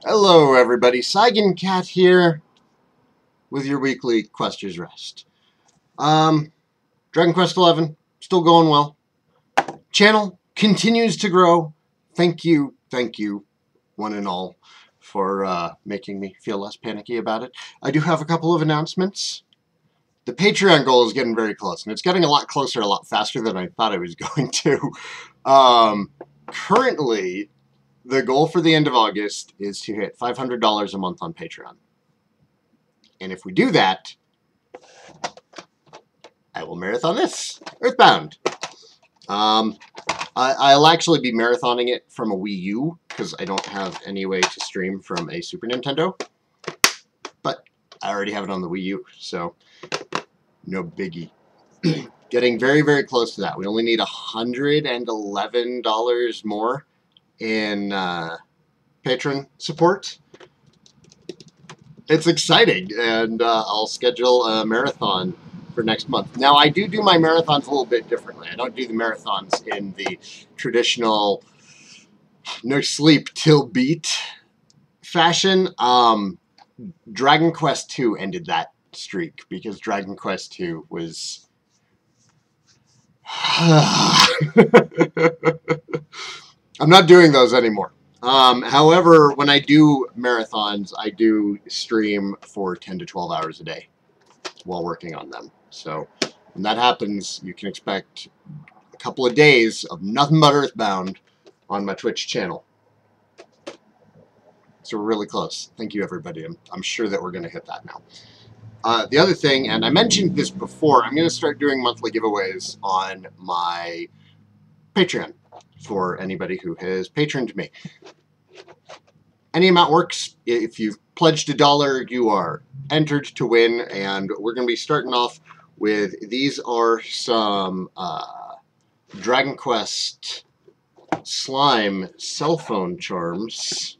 Hello everybody, Saigan Cat here with your weekly Questers Rest. Dragon Quest 11, still going well. Channel continues to grow. Thank you, one and all, for making me feel less panicky about it. I do have a couple of announcements. The Patreon goal is getting very close, and it's getting a lot closer, a lot faster than I thought it was going to. Currently, the goal for the end of August is to hit $500 a month on Patreon. And if we do that, I will marathon this, Earthbound. I'll actually be marathoning it from a Wii U, because I don't have any way to stream from a Super Nintendo. But I already have it on the Wii U, so no biggie. Getting very, very close to that. We only need $111 more in patron support. It's exciting, and I'll schedule a marathon for next month. Now, I do my marathons a little bit differently. I don't do the marathons in the traditional no sleep till beat fashion. Dragon Quest 2 ended that streak because Dragon Quest 2 was... I'm not doing those anymore. However, when I do marathons, I do stream for 10 to 12 hours a day while working on them. So when that happens, you can expect a couple of days of nothing but Earthbound on my Twitch channel. So we're really close. Thank you, everybody. I'm sure that we're going to hit that now. The other thing, and I mentioned this before, I'm going to start doing monthly giveaways on my Patreon for anybody who has patroned me. Any amount works. If you've pledged $1, you are entered to win, and we're going to be starting off with, these are some Dragon Quest slime cell phone charms.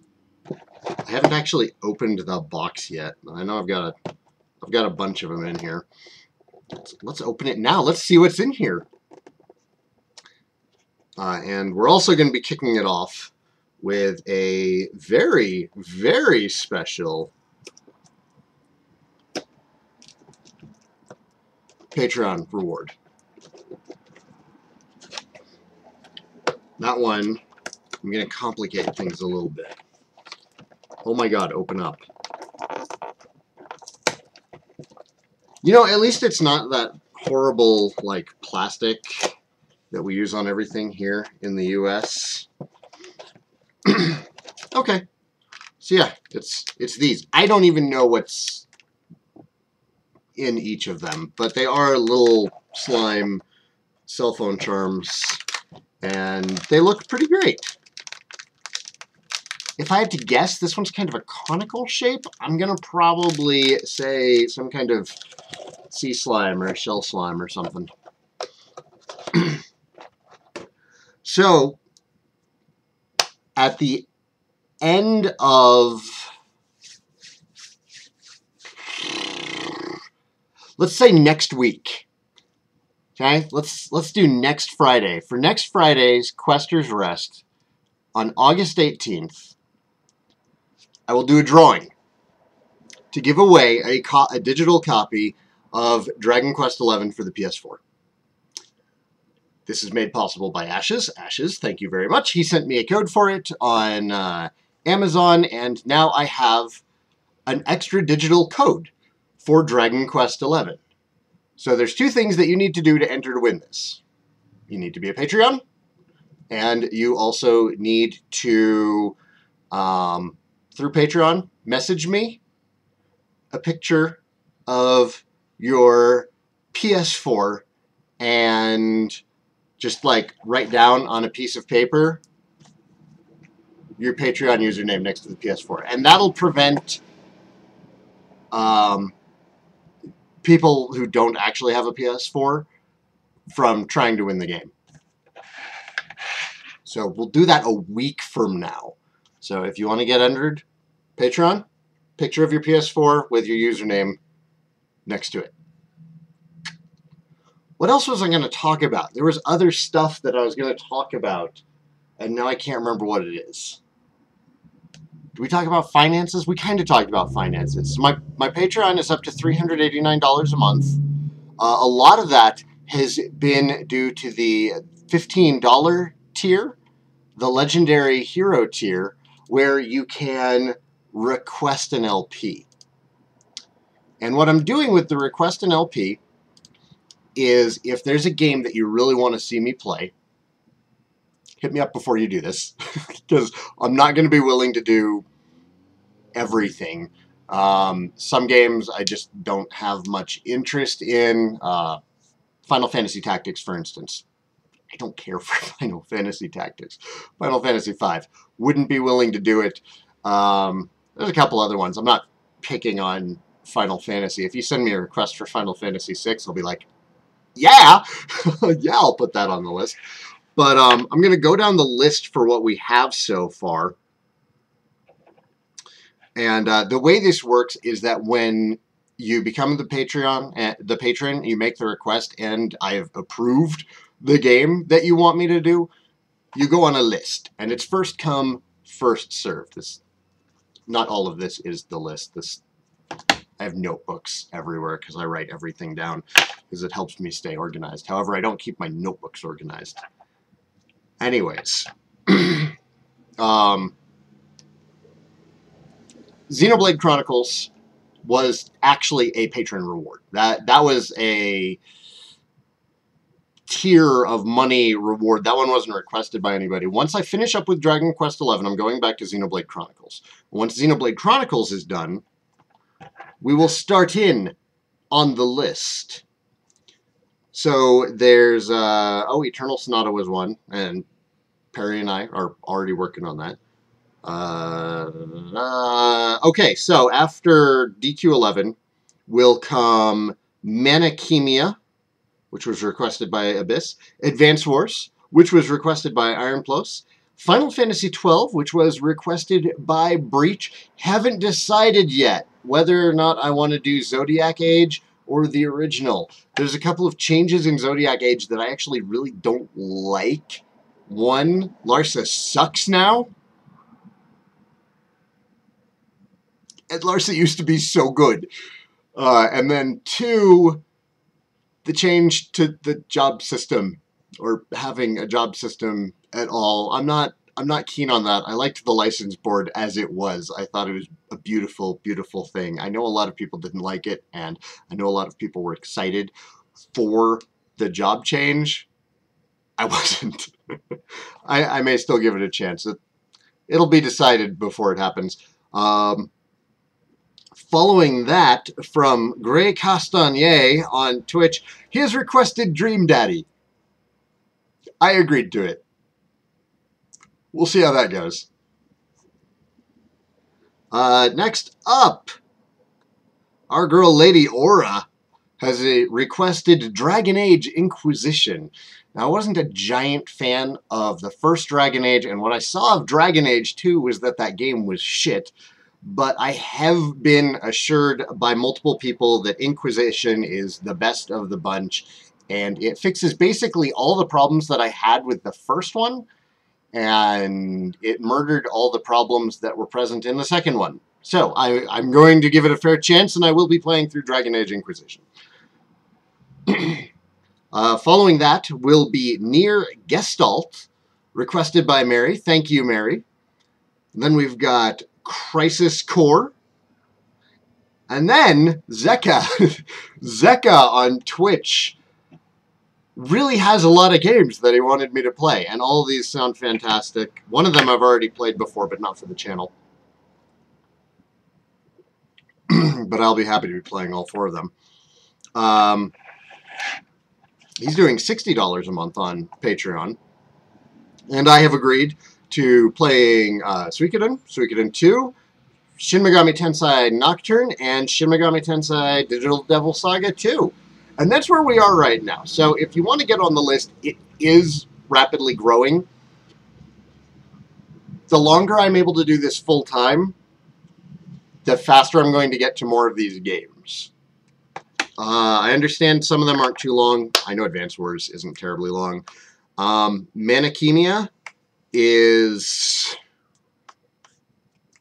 I haven't actually opened the box yet. I know I've got a bunch of them in here. Let's open it now. Let's see what's in here. And we're also going to be kicking it off with a very, very special Patreon reward. That one, I'm going to complicate things a little bit. Oh my god, open up. You know, at least it's not that horrible, like, plastic that we use on everything here in the US. Okay. So yeah, it's these. I don't even know what's in each of them, but they are little slime cell phone charms, and they look pretty great. If I had to guess, this one's kind of a conical shape. I'm going to probably say some kind of sea slime or shell slime or something. So, at the end of, let's say next week, okay? Let's do next Friday. For next Friday's Questers Rest, on August 18th, I will do a drawing to give away a digital copy of Dragon Quest XI for the PS4. This is made possible by Ashes. Ashes, thank you very much. He sent me a code for it on Amazon, and now I have an extra digital code for Dragon Quest XI. So there's two things that you need to do to enter to win this. You need to be a Patreon, and you also need to, through Patreon, message me a picture of your PS4 and just like write down on a piece of paper your Patreon username next to the PS4. And that'll prevent people who don't actually have a PS4 from trying to win the game. So we'll do that a week from now. So if you want to get entered, Patreon, picture of your PS4 with your username next to it. What else was I going to talk about? There was other stuff that I was going to talk about, and now I can't remember what it is. Did we talk about finances? We kind of talked about finances. My Patreon is up to $389 a month. A lot of that has been due to the $15 tier, the Legendary Hero tier, where you can request an LP. And what I'm doing with the request an LP is if there's a game that you really want to see me play, hit me up before you do this, because I'm not going to be willing to do everything. Some games I just don't have much interest in. Final Fantasy Tactics, for instance. I don't care for Final Fantasy Tactics. Final Fantasy V. Wouldn't be willing to do it. There's a couple other ones. I'm not picking on Final Fantasy. If you send me a request for Final Fantasy VI, I'll be like, yeah! Yeah, I'll put that on the list. But I'm going to go down the list for what we have so far. And the way this works is that when you become the patron, you make the request, and I have approved the game that you want me to do, you go on a list. And it's first come, first served. Not all of this is the list. I have notebooks everywhere because I write everything down because it helps me stay organized. However, I don't keep my notebooks organized. Anyways, Xenoblade Chronicles was actually a patron reward. That was a tier of money reward. That one wasn't requested by anybody. Once I finish up with Dragon Quest XI, I'm going back to Xenoblade Chronicles. Once Xenoblade Chronicles is done, we will start in on the list. So there's, Eternal Sonata was one, and Perry and I are already working on that. Okay, so after DQ11 will come Manachemia, which was requested by Abyss, Advance Wars, which was requested by Iron Plus, Final Fantasy XII, which was requested by Breach. Haven't decided yet whether or not I want to do Zodiac Age or the original. There's a couple of changes in Zodiac Age that I actually really don't like. One, Larsa sucks now. And Larsa used to be so good. And then two, the change to the job system, or having a job system at all. I'm not keen on that. I liked the license board as it was. I thought it was a beautiful, beautiful thing. I know a lot of people didn't like it, and I know a lot of people were excited for the job change. I wasn't. I may still give it a chance. It'll be decided before it happens. Following that, from Gray Castagnier on Twitch, he has requested Dream Daddy. I agreed to it. We'll see how that goes. Next up, our girl Lady Aura has requested Dragon Age Inquisition. Now, I wasn't a giant fan of the first Dragon Age, and what I saw of Dragon Age 2 was that game was shit. But I have been assured by multiple people that Inquisition is the best of the bunch, and it fixes basically all the problems that I had with the first one, and it murdered all the problems that were present in the second one. So I'm going to give it a fair chance, and I will be playing through Dragon Age Inquisition. Following that will be Nier Gestalt, requested by Mary. Thank you, Mary. And then we've got Crisis Core. And then Zeka. Zeka on Twitch really has a lot of games that he wanted me to play, and all of these sound fantastic. One of them I've already played before, but not for the channel. But I'll be happy to be playing all four of them. He's doing $60 a month on Patreon. And I have agreed to playing Suikoden, Suikoden 2, Shin Megami Tensei Nocturne, and Shin Megami Tensei Digital Devil Saga 2. And that's where we are right now. So if you want to get on the list, it is rapidly growing. The longer I'm able to do this full time, the faster I'm going to get to more of these games. I understand some of them aren't too long. I know Advance Wars isn't terribly long. Manachemia is...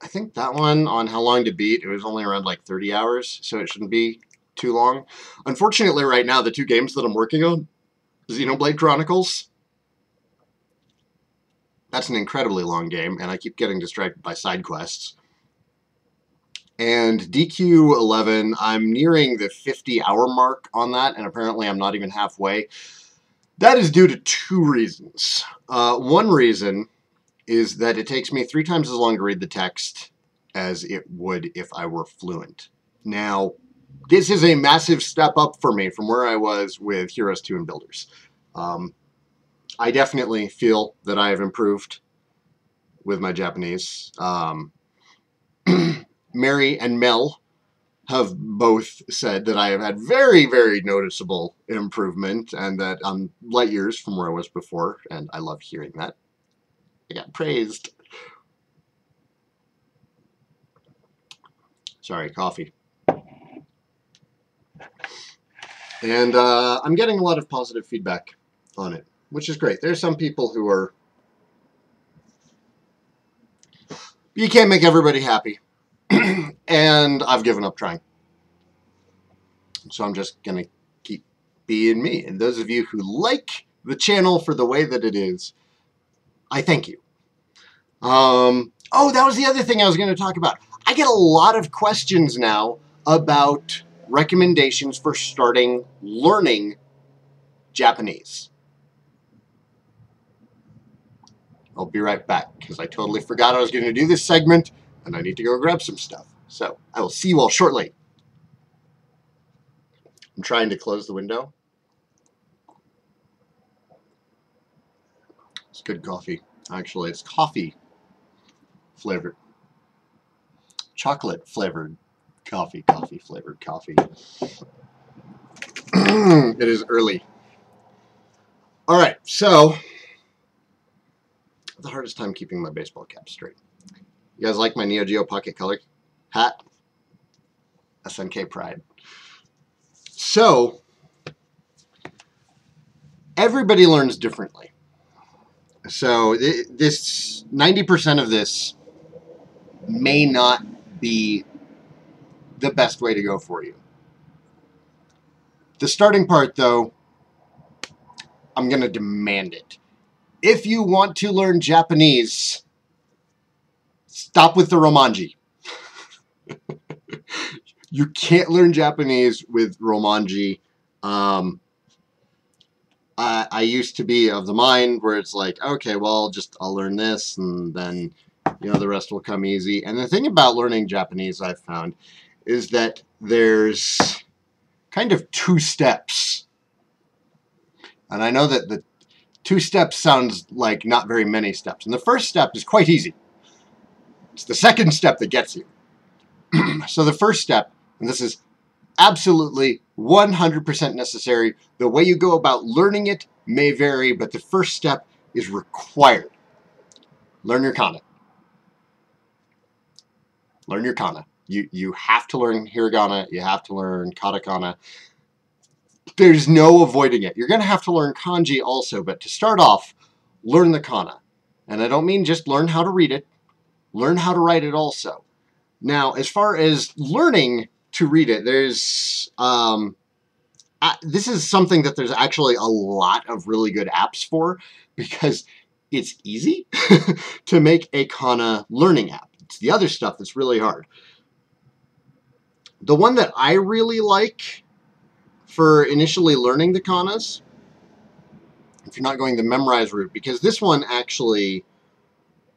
I think that one on how long to beat, it was only around like 30 hours, so it shouldn't be too long. Unfortunately, right now, the 2 games that I'm working on, Xenoblade Chronicles, that's an incredibly long game, and I keep getting distracted by side quests. And DQ11, I'm nearing the 50-hour mark on that, and apparently I'm not even halfway. That is due to 2 reasons. One reason is that it takes me 3 times as long to read the text as it would if I were fluent. Now, this is a massive step up for me from where I was with Heroes 2 and Builders. I definitely feel that I have improved with my Japanese. Mary and Mel have both said that I have had very, very noticeable improvement and that I'm light years from where I was before, and I love hearing that. I got praised. Sorry, coffee. And I'm getting a lot of positive feedback on it, which is great. There's some people who are... You can't make everybody happy. And I've given up trying. So I'm just going to keep being me. And those of you who like the channel for the way that it is, I thank you. Oh, that was the other thing I was going to talk about. I get a lot of questions now about recommendations for starting learning Japanese. I'll be right back because I totally forgot I was going to do this segment and I need to go grab some stuff. So I will see you all shortly. I'm trying to close the window. It's good coffee. Actually, it's coffee flavored. Chocolate flavored coffee. Coffee flavored coffee. It is early. All right, so the hardest time keeping my baseball cap straight. You guys like my Neo Geo Pocket Color hat? SNK Pride. So, everybody learns differently. So, this 90% of this may not be the best way to go for you. The starting part, though, I'm going to demand it. If you want to learn Japanese, stop with the Romanji. You can't learn Japanese with Romanji. I used to be of the mind where it's like, okay, well, I'll learn this, and then, the rest will come easy. And the thing about learning Japanese, I've found, is that there's kind of 2 steps. And I know that the 2 steps sounds like not very many steps. And the first step is quite easy. It's the second step that gets you. So the first step, and this is absolutely 100% necessary. The way you go about learning it may vary, but the first step is required. Learn your kana. Learn your kana. You have to learn hiragana. You have to learn katakana. There's no avoiding it. You're going to have to learn kanji also, but to start off, learn the kana. And I don't mean just learn how to read it. Learn how to write it also. Now, as far as learning to read it, there's this is something that there's actually a lot of really good apps for because it's easy to make a kana learning app. It's the other stuff that's really hard. The one that I really like for initially learning the kanas, if you're not going the memorize route, because this one actually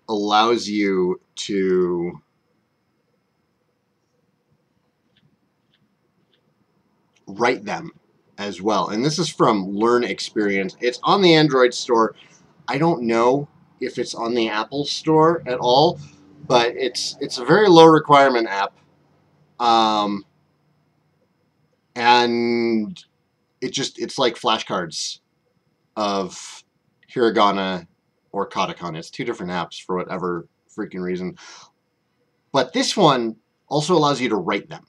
allows you to write them as well. And this is from Learn Experience. It's on the Android store. I don't know if it's on the Apple store at all, but it's a very low requirement app. And it's like flashcards of hiragana or katakana. It's 2 different apps for whatever freaking reason. But this one also allows you to write them.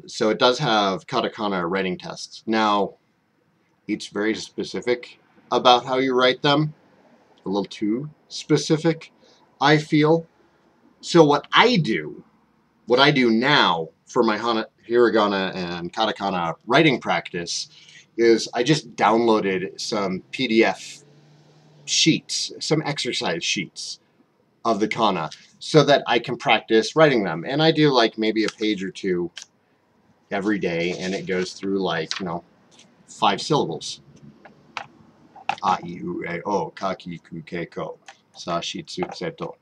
So it does have katakana writing tests. Now, it's very specific about how you write them. A little too specific. I feel. So what I do now for my hiragana and katakana writing practice is I just downloaded some PDF sheets, some exercise sheets of the kana so that I can practice writing them. And I do like maybe a page or two every day, and it goes through like, 5 syllables. A, I, U, E, O, ka, ki, ku, ke, ko. Sa, shi, tsu, tse, to.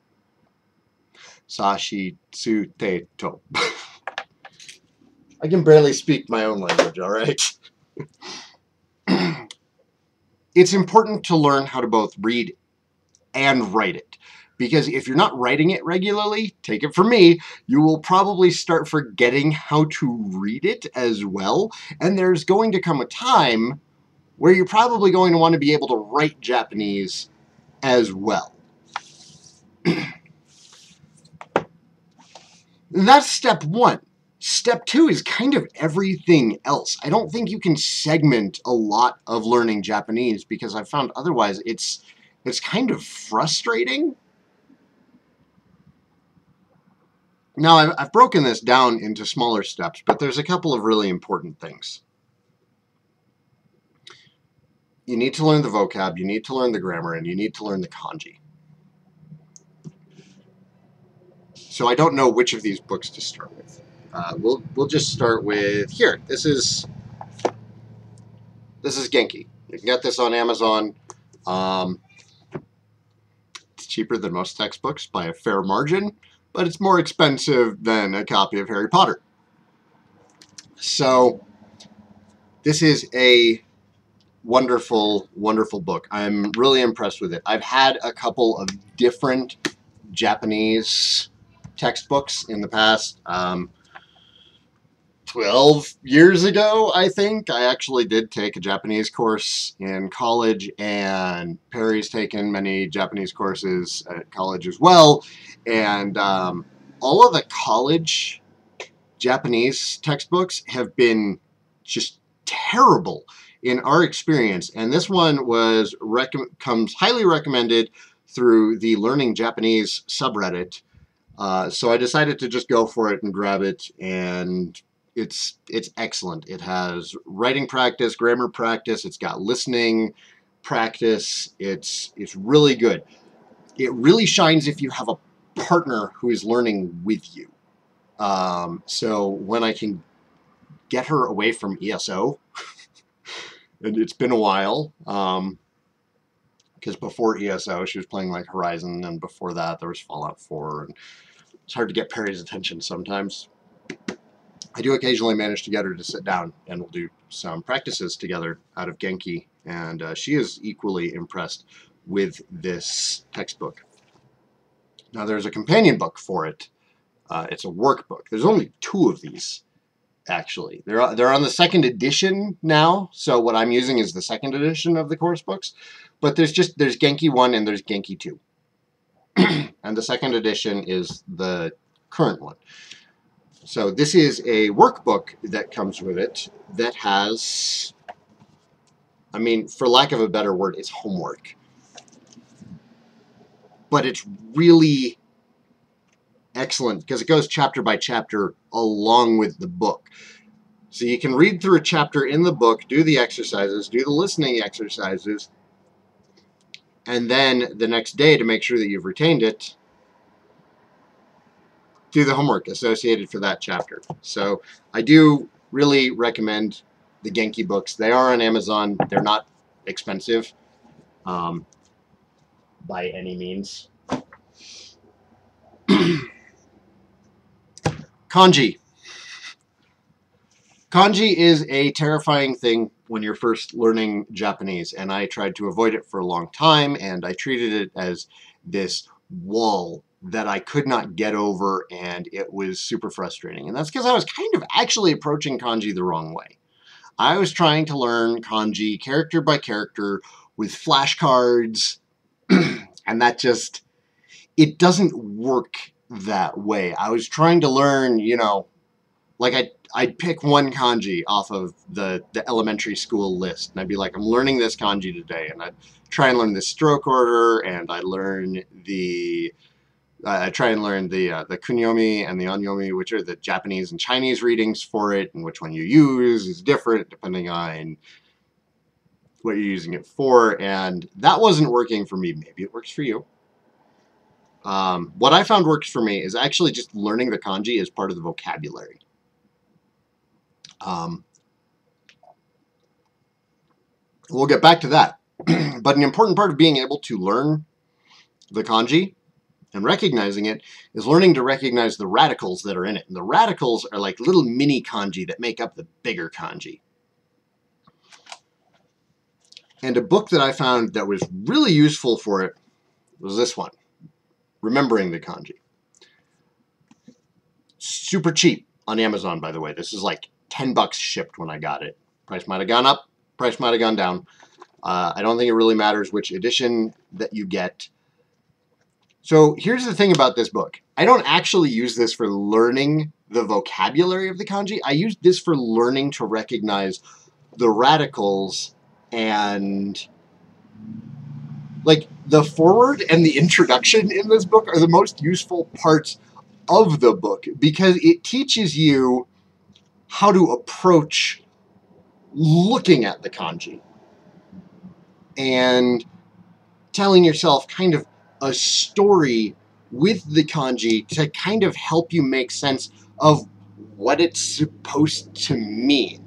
Sa, shi, tsu, te, to. I can barely speak my own language, all right? It's important to learn how to both read and write it. Because if you're not writing it regularly, take it from me, you will probably start forgetting how to read it as well. And there's going to come a time where you're probably going to want to be able to write Japanese as well. That's step 1. Step 2 is kind of everything else. I don't think you can segment a lot of learning Japanese because I've found otherwise it's kind of frustrating. Now, I've broken this down into smaller steps, but there's a couple of really important things. You need to learn the vocab, you need to learn the grammar, and you need to learn the kanji. So I don't know which of these books to start with. We'll just start with here. This is Genki. You can get this on Amazon. It's cheaper than most textbooks by a fair margin, but it's more expensive than a copy of Harry Potter. So this is a wonderful, wonderful book. I'm really impressed with it. I've had a couple of different Japanese textbooks in the past. 12 years ago, I think, I actually did take a Japanese course in college, and Perry's taken many Japanese courses at college as well. And all of the college Japanese textbooks have been just terrible in our experience. And this one comes highly recommended through the Learning Japanese subreddit. So I decided to just go for it and grab it, and it's excellent. It has writing practice, grammar practice, it's got listening practice. It's really good. It really shines if you have a partner who is learning with you. So when I can get her away from ESO, and it's been a while, because before ESO she was playing like Horizon, and before that there was Fallout 4, and it's hard to get Perry's attention sometimes. I do occasionally manage to get her to sit down, and we'll do some practices together out of Genki, and she is equally impressed with this textbook. Now there's a companion book for it. It's a workbook. There's only 2 of these, actually. They're on the 2nd edition now, so what I'm using is the 2nd edition of the course books. But there's Genki 1 and there's Genki 2. And the 2nd edition is the current one. So this is a workbook that comes with it that has, I mean, for lack of a better word, it's homework. But it's really excellent because it goes chapter by chapter along with the book. So you can read through a chapter in the book, do the exercises, do the listening exercises, and then the next day, to make sure that you've retained it, do the homework associated for that chapter. So I do really recommend the Genki books. They are on Amazon. They're not expensive by any means. Kanji. Kanji is a terrifying thing when you're first learning Japanese, and I tried to avoid it for a long time, and I treated it as this wall that I could not get over, and it was super frustrating. And that's because I was kind of actually approaching kanji the wrong way. I was trying to learn kanji character by character with flashcards, and that just, it doesn't work that way. I was trying to learn, like I'd pick one kanji off of the elementary school list, and I'd be like, I'm learning this kanji today, and I'd try and learn the stroke order, and I'd learn the I try and learn the kunyomi and the onyomi, which are the Japanese and Chinese readings for it, and which one you use is different depending on what you're using it for, and that wasn't working for me. Maybe it works for you. What I found works for me is actually just learning the kanji as part of the vocabulary. We'll get back to that. But an important part of being able to learn the kanji and recognizing it is learning to recognize the radicals that are in it. And the radicals are like little mini kanji that make up the bigger kanji. And a book that I found that was really useful for it was this one, Remembering the Kanji. Super cheap on Amazon, by the way. This is like $10 shipped when I got it. Price might have gone up, price might have gone down. I don't think it really matters which edition that you get. So here's the thing about this book. I don't actually use this for learning the vocabulary of the kanji. I use this for learning to recognize the radicals, and like the foreword and the introduction in this book are the most useful parts of the book because it teaches you how to approach looking at the kanji and telling yourself kind of a story with the kanji to kind of help you make sense of what it's supposed to mean.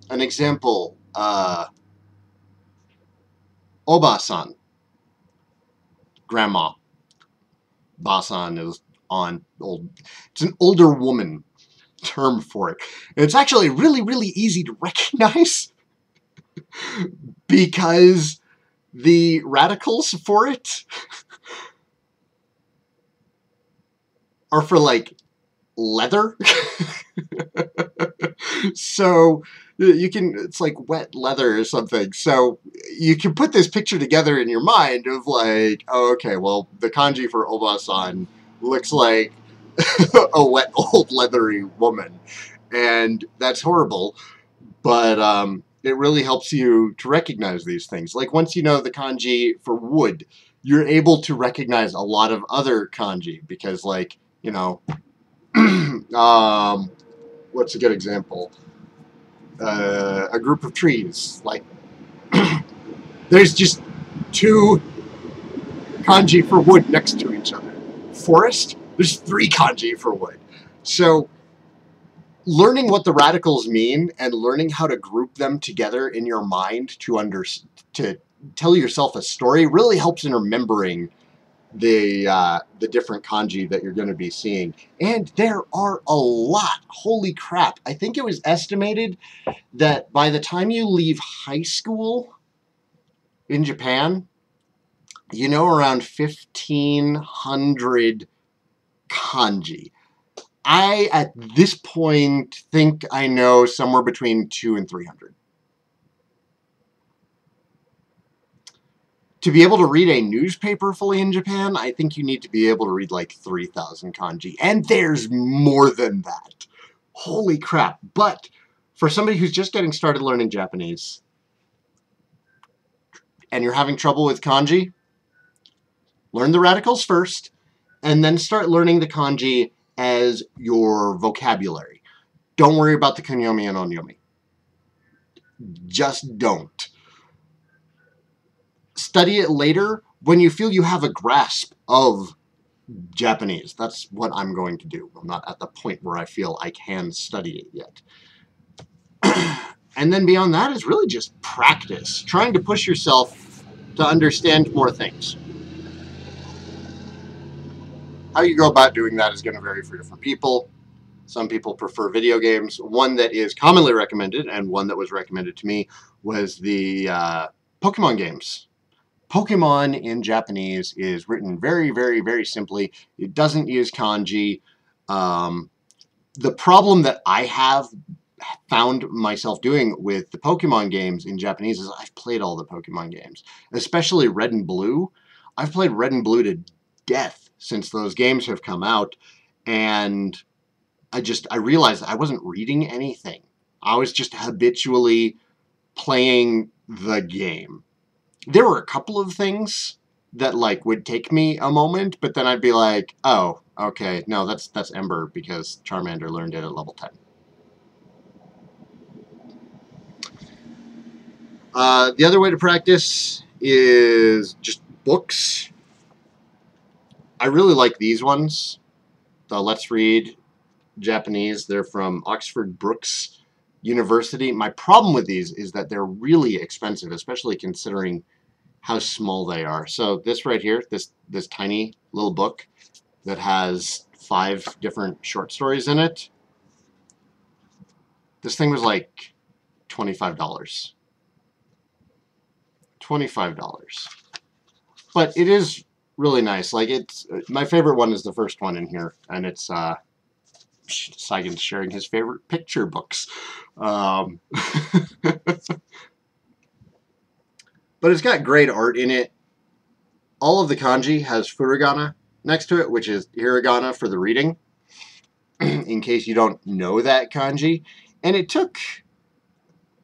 An example, Oba-san, grandma. Ba-san is on old. It's an older woman term for it. And it's actually really, really easy to recognize because the radicals for it are for like leather. So you can, it's like wet leather or something. So you can put this picture together in your mind of like, oh, okay, well, the kanji for Oba-san looks like a wet, old, leathery woman. And that's horrible. But it really helps you to recognize these things. Like once you know the kanji for wood, you're able to recognize a lot of other kanji because, like, you know, what's a good example? A group of trees. Like, there's just two kanji for wood next to each other. Forest, there's 3 kanji for wood. So learning what the radicals mean and learning how to group them together in your mind to tell yourself a story really helps in remembering the different kanji that you're going to be seeing. And there are a lot. Holy crap. I think it was estimated that by the time you leave high school in Japan, you know around 1,500 kanji. I, at this point, think I know somewhere between 200 and 300. To be able to read a newspaper fully in Japan, I think you need to be able to read like 3,000 kanji. And there's more than that. Holy crap. But for somebody who's just getting started learning Japanese, and you're having trouble with kanji, learn the radicals first, and then start learning the kanji as your vocabulary. Don't worry about the kunyomi and onyomi. Just don't. Study it later when you feel you have a grasp of Japanese. That's what I'm going to do. I'm not at the point where I feel I can study it yet. And then beyond that is really just practice. Trying to push yourself to understand more things. How you go about doing that is going to vary for different people. Some people prefer video games. One that is commonly recommended, and one that was recommended to me, was the Pokemon games. Pokemon in Japanese is written very, very, very simply. It doesn't use kanji. The problem that I have found myself doing with the Pokemon games in Japanese is I've played all the Pokemon games, especially Red and Blue. I've played Red and Blue to death since those games have come out, and I realized I wasn't reading anything. I was just habitually playing the game. There were a couple of things that like would take me a moment, but then I'd be like, oh, okay, no, that's Ember because Charmander learned it at level 10. The other way to practice is just books. I really like these ones. The Let's Read Japanese. They're from Oxford Brookes University. My problem with these is that they're really expensive, especially considering how small they are. So this right here, this tiny little book that has 5 different short stories in it, this thing was like $25. $25. But it is really nice. Like, it's my favorite one is the first one in here, and it's Saigan sharing his favorite picture books. But it's got great art in it. All of the kanji has furigana next to it, which is hiragana for the reading, in case you don't know that kanji. And it took,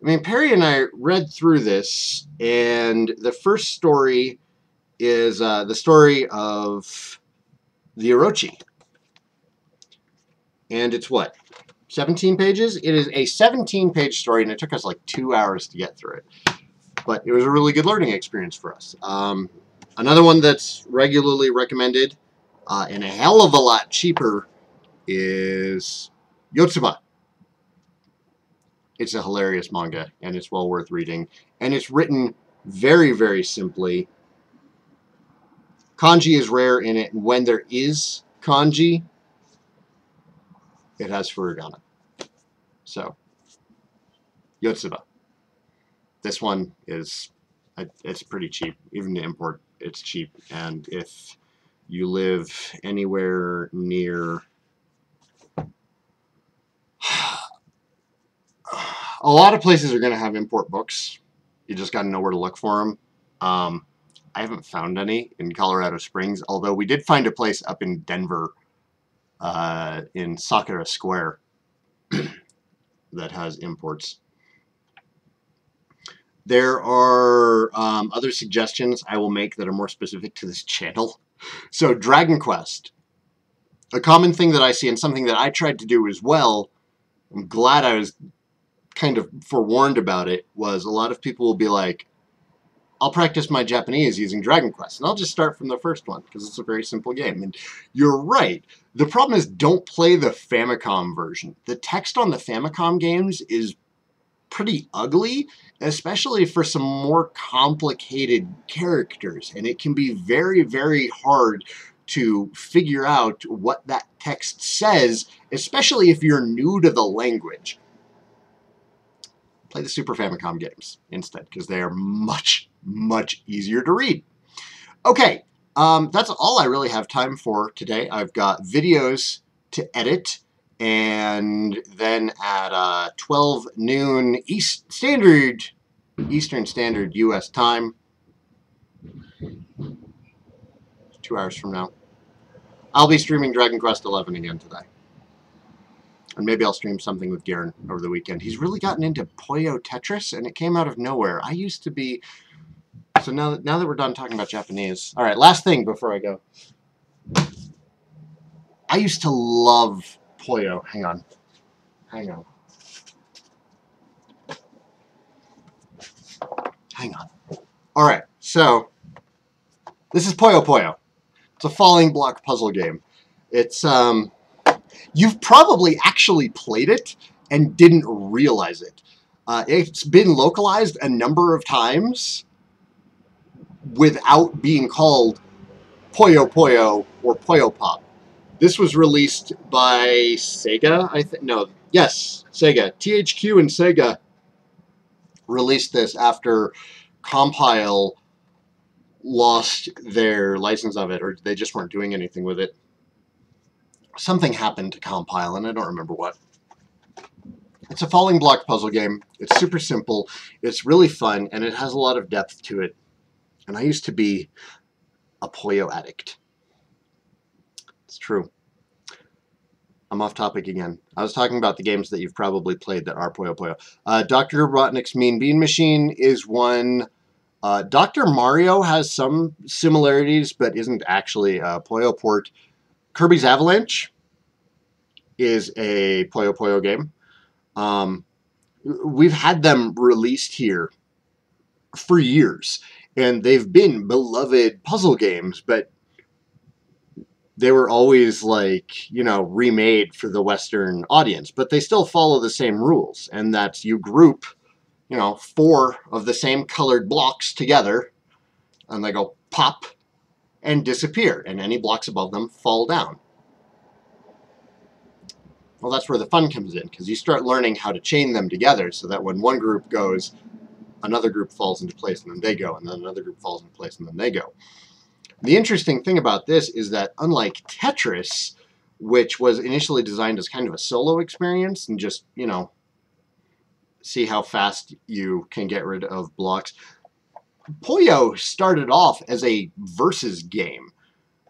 I mean, Perry and I read through this, and the first story is the story of the Orochi. And it's what? 17 pages? It is a 17-page story, and it took us like 2 hours to get through it. But it was a really good learning experience for us. Another one that's regularly recommended and a hell of a lot cheaper is Yotsuba. It's a hilarious manga, and it's well worth reading. And it's written very, very simply. Kanji is rare in it, and when there is kanji, it has furigana. So, Yotsuba. This one is, it's pretty cheap. Even to import, it's cheap. And if you live anywhere near a lot of places are going to have import books. You just got to know where to look for them. I haven't found any in Colorado Springs, although we did find a place up in Denver, in Sakura Square, that has imports. There are other suggestions I will make that are more specific to this channel. So Dragon Quest. A common thing that I see, and something that I tried to do as well, I'm glad I was kind of forewarned about it, was a lot of people will be like, I'll practice my Japanese using Dragon Quest, and I'll just start from the first one, because it's a very simple game. And you're right. The problem is, don't play the Famicom version. The text on the Famicom games is pretty ugly, especially for some more complicated characters, and it can be very, very hard to figure out what that text says, especially if you're new to the language. Play the Super Famicom games instead, because they are much, much easier to read. Okay, that's all I really have time for today. I've got videos to edit, and then at 12 noon Eastern Standard U.S. time, 2 hours from now, I'll be streaming Dragon Quest XI again today. And maybe I'll stream something with Garen over the weekend. He's really gotten into Puyo Tetris, and it came out of nowhere. I used to be... So now that we're done talking about Japanese... All right, last thing before I go. I used to love Puyo. Hang on. Hang on. Hang on. All right, so... This is Puyo Puyo. It's a falling block puzzle game. It's... You've probably actually played it and didn't realize it. It's been localized a number of times without being called Puyo Puyo or Puyo Pop. This was released by Sega, I think. No, yes, Sega. THQ and Sega released this after Compile lost their license of it, or they just weren't doing anything with it. Something happened to Compile, and I don't remember what. It's a falling block puzzle game. It's super simple. It's really fun, and it has a lot of depth to it. And I used to be a Puyo addict. It's true. I'm off topic again. I was talking about the games that you've probably played that are Puyo Puyo. Dr. Robotnik's Mean Bean Machine is one. Dr. Mario has some similarities, but isn't actually a Puyo port. Kirby's Avalanche is a Puyo Puyo game. We've had them released here for years, and they've been beloved puzzle games, but they were always like, you know, remade for the Western audience, but they still follow the same rules, and that's you group, you know, 4 of the same colored blocks together, and they go pop and disappear, and any blocks above them fall down. Well, that's where the fun comes in, because you start learning how to chain them together so that when one group goes, another group falls into place, and then they go, and then another group falls into place, and then they go. The interesting thing about this is that unlike Tetris, which was initially designed as kind of a solo experience and just, you know, see how fast you can get rid of blocks, Puyo started off as a versus game.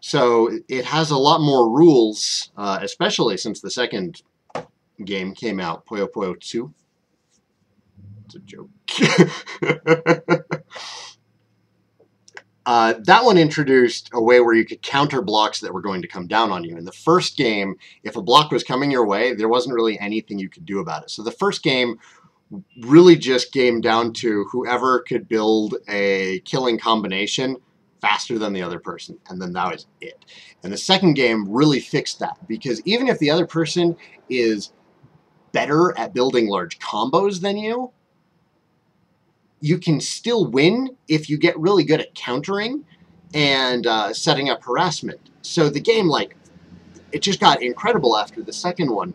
So it has a lot more rules, especially since the second game came out, Puyo Puyo 2. It's a joke. That one introduced a way where you could counter blocks that were going to come down on you. In the first game, if a block was coming your way, there wasn't really anything you could do about it. So the first game really just came down to whoever could build a killing combination faster than the other person, and then that was it. And the second game really fixed that, because even if the other person is better at building large combos than you, you can still win if you get really good at countering and setting up harassment. So the game, like, it just got incredible after the second one.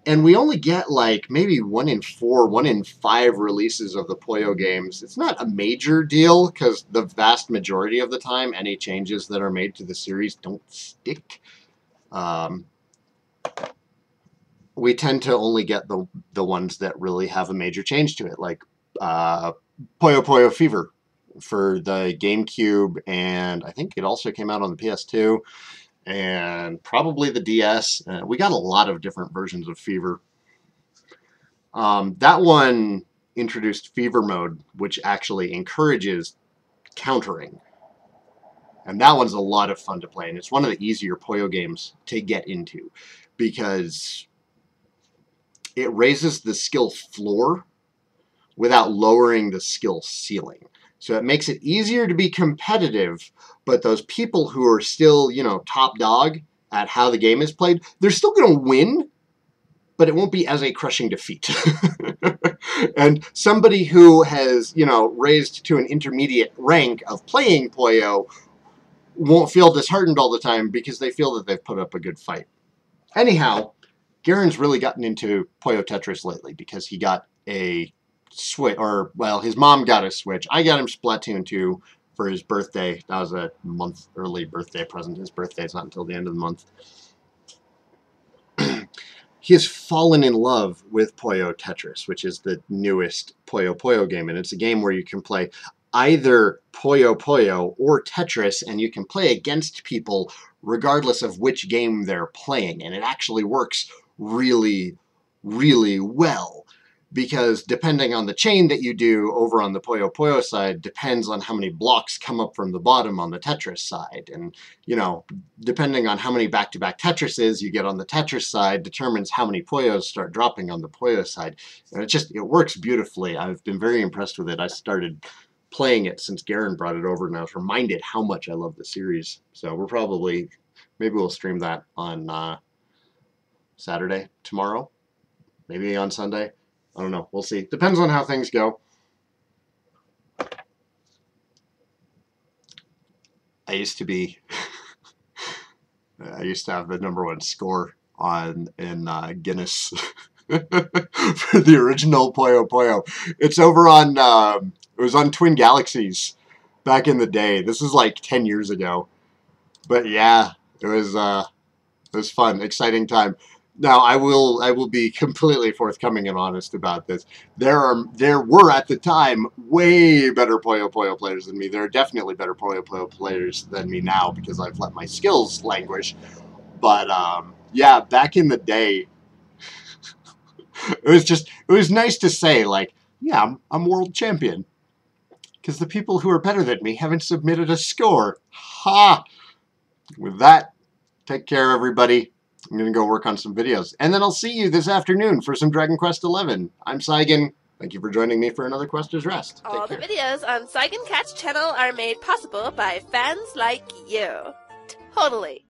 And we only get like maybe 1 in 4, 1 in 5 releases of the Puyo games. It's not a major deal because the vast majority of the time, any changes that are made to the series don't stick. We tend to only get the ones that really have a major change to it, like Puyo Puyo Fever for the GameCube, and I think it also came out on the PS2. And probably the DS. We got a lot of different versions of Fever. That one introduced Fever Mode, which actually encourages countering. And that one's a lot of fun to play, and it's one of the easier Puyo games to get into, because it raises the skill floor without lowering the skill ceiling. So it makes it easier to be competitive, but those people who are still, you know, top dog at how the game is played, they're still going to win, but it won't be as a crushing defeat. And somebody who has, you know, raised to an intermediate rank of playing Puyo won't feel disheartened all the time because they feel that they've put up a good fight. Anyhow, Garen's really gotten into Puyo Tetris lately because he got a Switch, or, well, his mom got a Switch. I got him Splatoon 2 for his birthday. That was a month early birthday present. His birthday's not until the end of the month. He has fallen in love with Puyo Tetris, which is the newest Puyo Puyo game, and it's a game where you can play either Puyo Puyo or Tetris, and you can play against people regardless of which game they're playing, and it actually works really, really well. Because depending on the chain that you do over on the Puyo Puyo side depends on how many blocks come up from the bottom on the Tetris side. And, you know, depending on how many back-to-back Tetrises you get on the Tetris side determines how many Puyos start dropping on the Puyo side. And it works beautifully. I've been very impressed with it. I started playing it since Garen brought it over, and I was reminded how much I love the series. So maybe we'll stream that on Saturday, tomorrow, maybe on Sunday. I don't know. We'll see. Depends on how things go. I used to have the #1 score in Guinness for the original Puyo Puyo. It's over on it was on Twin Galaxies back in the day. This is like 10 years ago. But yeah, it was fun, exciting time. Now, I will be completely forthcoming and honest about this. There were at the time way better Puyo Puyo players than me. There are definitely better Puyo Puyo players than me now because I've let my skills languish. But yeah, back in the day, it was nice to say, like, yeah, I'm world champion. because the people who are better than me haven't submitted a score. Ha! With that, take care, everybody. I'm going to go work on some videos. And then I'll see you this afternoon for some Dragon Quest XI. I'm Saigan. Thank you for joining me for another Quester's Rest. All the videos on Saigan Cat's channel are made possible by fans like you. Totally.